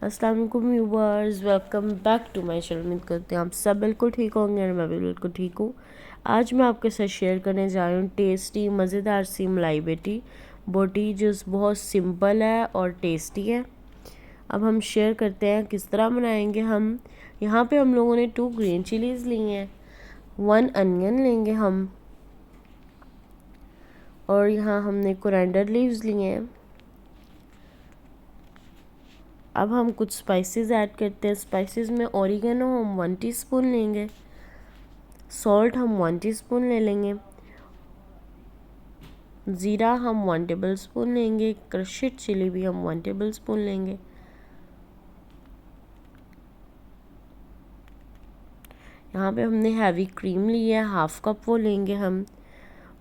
अस्सलाम वालेकुम viewers, welcome back to my channel. उम्मीद करते हैं आप सब बिल्कुल ठीक होंगे और मैं भी बिल्कुल ठीक हूँ। आज मैं आपके साथ शेयर करने जा रही हूँ टेस्टी मज़ेदार सी मलाई बोटी जो बहुत सिंपल है और टेस्टी है। अब हम शेयर करते हैं किस तरह बनाएंगे। यहाँ पे हम लोगों ने 2 ग्रीन चिलीज़ ली हैं, 1 अनियन लेंगे हम, और यहाँ हमने कोरिएंडर लीव्स लिए हैं। अब हम कुछ स्पाइसेस ऐड करते हैं। स्पाइसेस में ऑरिगेनो हम 1 टीस्पून लेंगे, सॉल्ट हम 1 टीस्पून ले लेंगे, ज़ीरा हम 1 टेबल स्पून लेंगे, क्रश्ड चिली भी हम 1 टेबल स्पून लेंगे। यहाँ पे हमने हैवी क्रीम ली है, हाफ कप वो लेंगे हम।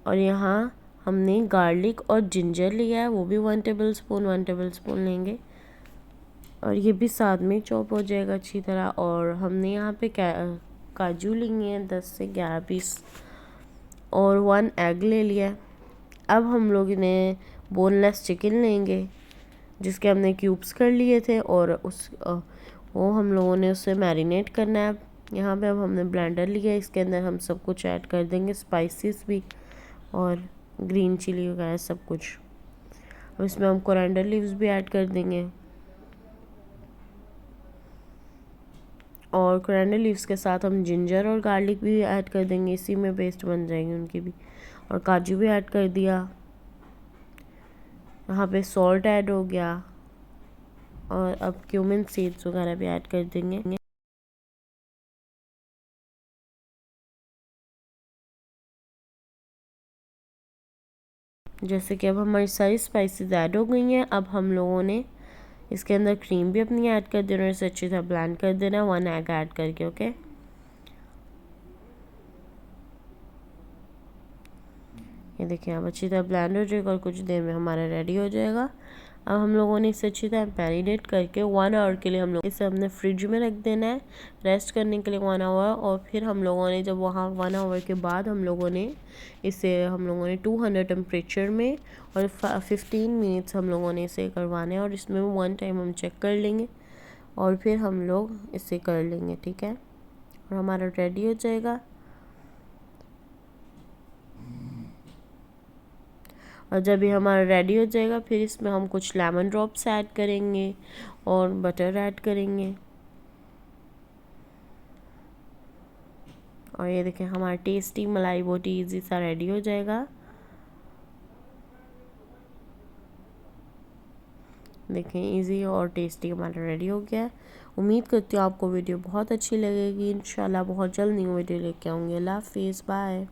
और यहाँ हमने गार्लिक और जिंजर लिया है, वो भी 1 टेबल स्पून लेंगे, और ये भी साथ में चॉप हो जाएगा अच्छी तरह। और हमने यहाँ पे काजू लिए हैं 10 से 11 पीस, और 1 एग ले लिया। अब हम लोग इन्हें बोनलेस चिकन लेंगे जिसके हमने क्यूब्स कर लिए थे, और वो हम लोगों ने उसे मैरिनेट करना है। यहाँ पे अब हमने ब्लेंडर लिया, इसके अंदर हम सब कुछ ऐड कर देंगे, स्पाइसेस भी और ग्रीन चिली वगैरह सब कुछ। अब इसमें हम कोरिएंडर लीव्स भी ऐड कर देंगे, और कोरिएंडर लीव्स के साथ हम जिंजर और गार्लिक भी ऐड कर देंगे, इसी में पेस्ट बन जाएंगे उनकी भी। और काजू भी ऐड कर दिया। यहाँ पे सॉल्ट ऐड हो गया, और अब क्यूमिन सीड्स वगैरह भी ऐड कर देंगे। जैसे कि अब हमारी सारी स्पाइसेस ऐड हो गई हैं। अब हम लोगों ने इसके अंदर क्रीम भी अपनी ऐड कर देना और इसे अच्छी तरह ब्लेंड कर देना, 1 एग ऐड करके। ओके, ये देखिए अब अच्छी तरह ब्लेंड हो जाएगा और कुछ देर में हमारा रेडी हो जाएगा। अब हम लोगों ने इसे अच्छी तरह मैरिनेट करके 1 आवर के लिए इसे हमने फ्रिज में रख देना है रेस्ट करने के लिए 1 आवर। और फिर हम लोगों ने जब वहाँ 1 आवर के बाद हम लोगों ने 200 टेम्परेचर में और 15 मिनट्स हम लोगों ने इसे करवाना है, और इसमें 1 टाइम हम चेक कर लेंगे और फिर हम लोग इसे कर लेंगे, ठीक है। और हमारा रेडी हो जाएगा। और जब ये हमारा रेडी हो जाएगा फिर इसमें हम कुछ लेमन ड्रॉप्स ऐड करेंगे और बटर ऐड करेंगे। और ये देखें हमारा टेस्टी मलाई बोटी इजी सा रेडी हो जाएगा। देखें इजी और टेस्टी हमारा रेडी हो गया है। उम्मीद करती हूँ आपको वीडियो बहुत अच्छी लगेगी। इंशाल्लाह बहुत जल्द न्यू वीडियो लेके आऊँगी। अल्लाह हाफिज़, बाय।